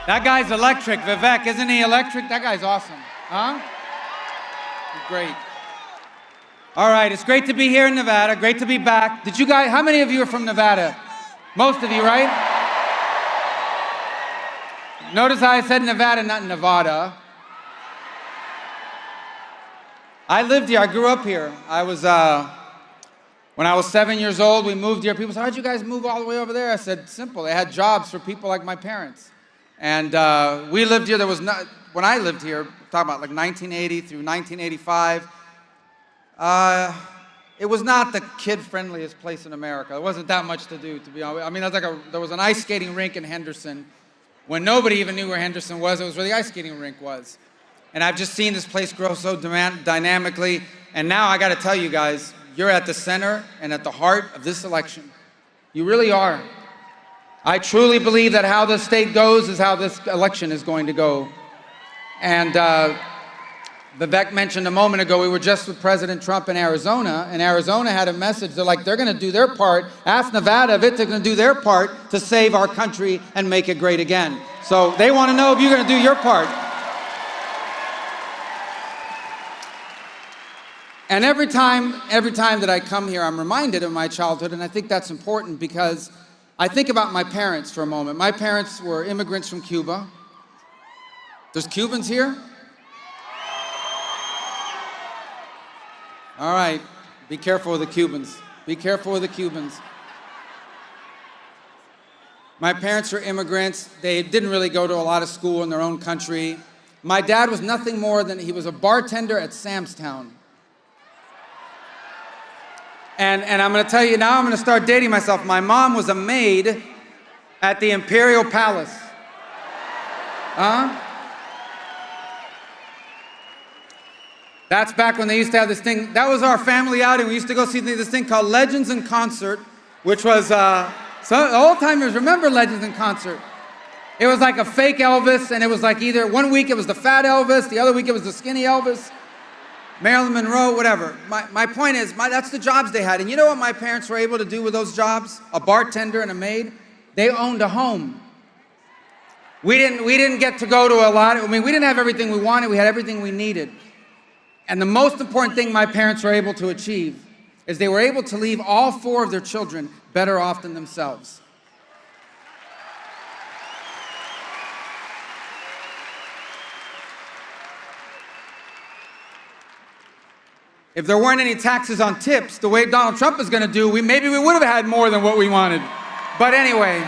That guy's electric. Vivek, isn't he electric? That guy's awesome. Huh? He's great. All right, it's great to be here in Nevada. Great to be back. Did you guys, how many of you are from Nevada? Most of you, right? Notice how I said Nevada, not Nevada. I lived here. I grew up here. When I was 7 years old, we moved here. People said, how'd you guys move all the way over there? I said, simple. They had jobs for people like my parents. And we lived here. There was not, when I lived here, talking about like 1980 through 1985, it was not the kid-friendliest place in America. There wasn't that much to do, to be honest. I mean, there was an ice skating rink in Henderson. When nobody even knew where Henderson was, it was where the ice skating rink was. And I've just seen this place grow so dynamically. And now I got to tell you guys, you're at the center and at the heart of this election. You really are. I truly believe that how this state goes is how this election is going to go. And Vivek mentioned a moment ago, we were just with President Trump in Arizona, and Arizona had a message. They're like, they're going to do their part. Ask Nevada if they're going to do their part to save our country and make it great again. So they want to know if you're going to do your part. And every time that I come here, I'm reminded of my childhood, and I think that's important because I think about my parents for a moment. My parents were immigrants from Cuba. There's Cubans here? All right, be careful with the Cubans. Be careful with the Cubans. My parents were immigrants. They didn't really go to a lot of school in their own country. My dad was nothing more than, he was a bartender at Sam's Town. And I'm going to tell you now, I'm going to start dating myself. My mom was a maid at the Imperial Palace. Huh? That's back when they used to have this thing. That was our family outing. We used to go see this thing called Legends in Concert, which was, so the old timers remember Legends in Concert. It was like a fake Elvis, and it was like either one week it was the fat Elvis, the other week it was the skinny Elvis. Marilyn Monroe, whatever. My point is, that's the jobs they had. And you know what my parents were able to do with those jobs? A bartender and a maid? They owned a home. We didn't get to go to a lot. I mean, we didn't have everything we wanted. We had everything we needed. And the most important thing my parents were able to achieve is they were able to leave all 4 of their children better off than themselves. If there weren't any taxes on tips, the way Donald Trump is going to do, maybe we would have had more than what we wanted. But anyway,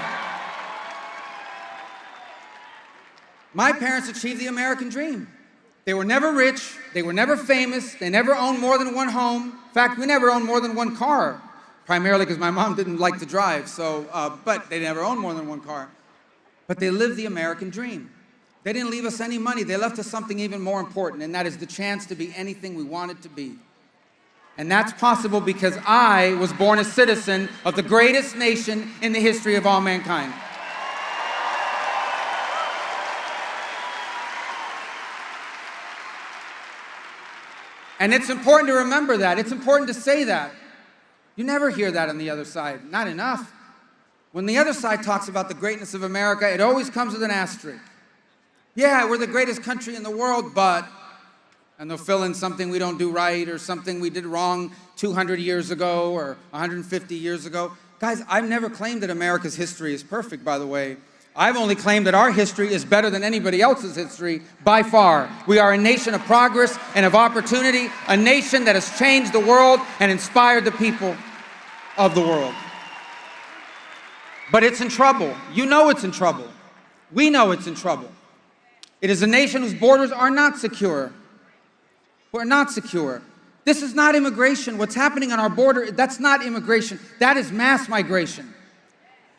my parents achieved the American dream. They were never rich, they were never famous, they never owned more than one home. In fact, we never owned more than one car, primarily because my mom didn't like to drive, but they never owned more than one car. But they lived the American dream. They didn't leave us any money, they left us something even more important, and that is the chance to be anything we wanted to be. And that's possible because I was born a citizen of the greatest nation in the history of all mankind. And it's important to remember that. It's important to say that. You never hear that on the other side. Not enough. When the other side talks about the greatness of America, it always comes with an asterisk. Yeah, we're the greatest country in the world, but... and they'll fill in something we don't do right or something we did wrong 200 years ago or 150 years ago. Guys, I've never claimed that America's history is perfect, by the way. I've only claimed that our history is better than anybody else's history by far. We are a nation of progress and of opportunity, a nation that has changed the world and inspired the people of the world. But it's in trouble. You know it's in trouble. We know it's in trouble. It is a nation whose borders are not secure. We're not secure. This is not immigration. What's happening on our border, that's not immigration. That is mass migration.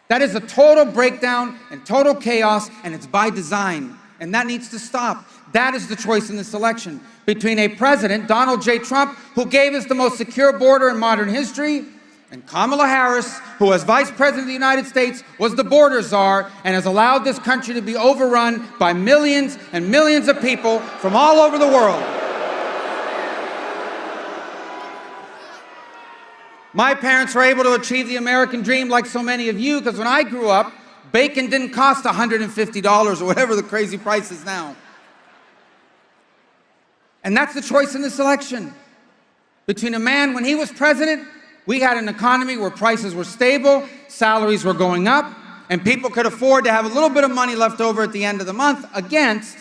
That is a total breakdown and total chaos, and it's by design. And that needs to stop. That is the choice in this election between a president, Donald J. Trump, who gave us the most secure border in modern history, and Kamala Harris, who as Vice President of the United States was the border czar and has allowed this country to be overrun by millions and millions of people from all over the world. My parents were able to achieve the American dream like so many of you, because when I grew up, bacon didn't cost $150 or whatever the crazy price is now. And that's the choice in this election. Between a man, when he was president, we had an economy where prices were stable, salaries were going up, and people could afford to have a little bit of money left over at the end of the month, against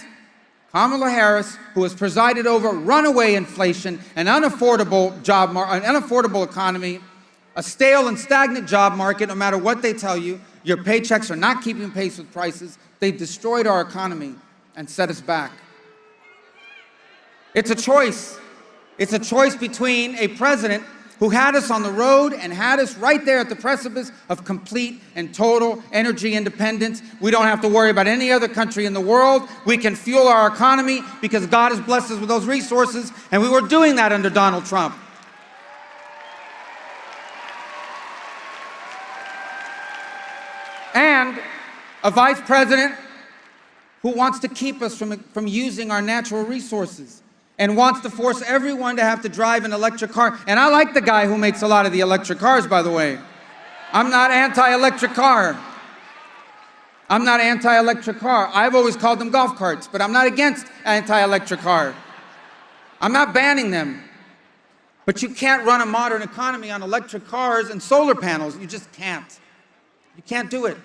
Kamala Harris, who has presided over runaway inflation, an unaffordable economy, a stale and stagnant job market, no matter what they tell you. Your paychecks are not keeping pace with prices. They've destroyed our economy and set us back. It's a choice. It's a choice between a president who had us on the road and had us right there at the precipice of complete and total energy independence. We don't have to worry about any other country in the world. We can fuel our economy because God has blessed us with those resources, and we were doing that under Donald Trump. And a vice president who wants to keep us from using our natural resources, and wants to force everyone to have to drive an electric car. And I like the guy who makes a lot of the electric cars, by the way. I'm not anti-electric car. I'm not anti-electric car. I've always called them golf carts, but I'm not against anti-electric car. I'm not banning them. But you can't run a modern economy on electric cars and solar panels. You just can't. You can't do it.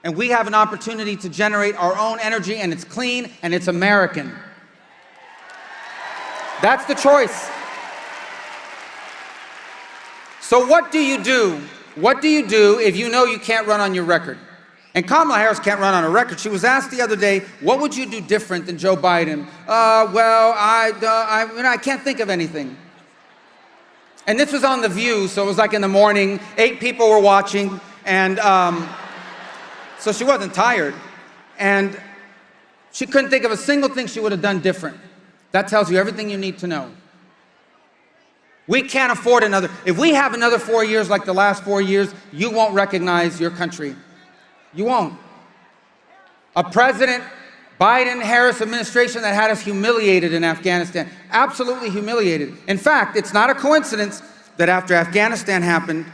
And we have an opportunity to generate our own energy, and it's clean and it's American. That's the choice. So what do you do? What do you do if you know you can't run on your record? And Kamala Harris can't run on a record. She was asked the other day, what would you do different than Joe Biden? I can't think of anything. And this was on The View, so it was like in the morning, 8 people were watching, and so she wasn't tired. And she couldn't think of a single thing she would have done different. That tells you everything you need to know. We can't afford another. If we have another 4 years like the last 4 years, you won't recognize your country. You won't. A President Biden-Harris administration that had us humiliated in Afghanistan. Absolutely humiliated. In fact, it's not a coincidence that after Afghanistan happened,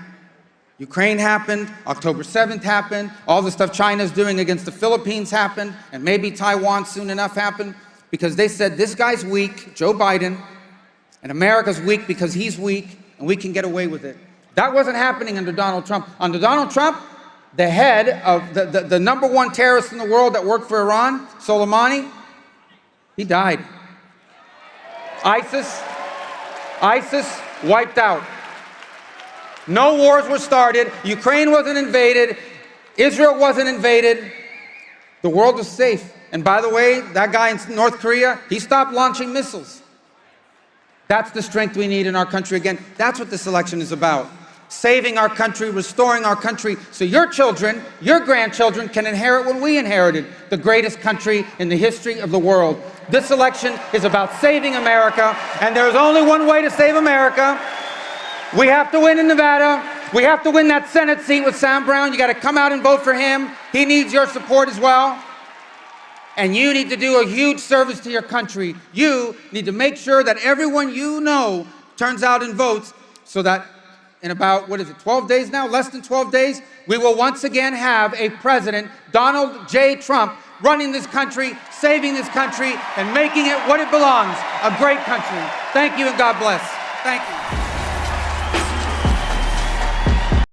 Ukraine happened, October 7th happened, all the stuff China's doing against the Philippines happened, and maybe Taiwan soon enough happened. Because they said, this guy's weak, Joe Biden, and America's weak because he's weak, and we can get away with it. That wasn't happening under Donald Trump. Under Donald Trump, the head of the number one terrorist in the world that worked for Iran, Soleimani, he died. ISIS wiped out. No wars were started. Ukraine wasn't invaded. Israel wasn't invaded. The world was safe. And by the way, that guy in North Korea, he stopped launching missiles. That's the strength we need in our country again. That's what this election is about. Saving our country, restoring our country, so your children, your grandchildren can inherit what we inherited, the greatest country in the history of the world. This election is about saving America, and there's only one way to save America. We have to win in Nevada. We have to win that Senate seat with Sam Brown. You got to come out and vote for him. He needs your support as well. And you need to do a huge service to your country. You need to make sure that everyone you know turns out and votes, so that in about, 12 days now? Less than 12 days, we will once again have a president, Donald J. Trump, running this country, saving this country, and making it what it belongs, a great country. Thank you and God bless. Thank you.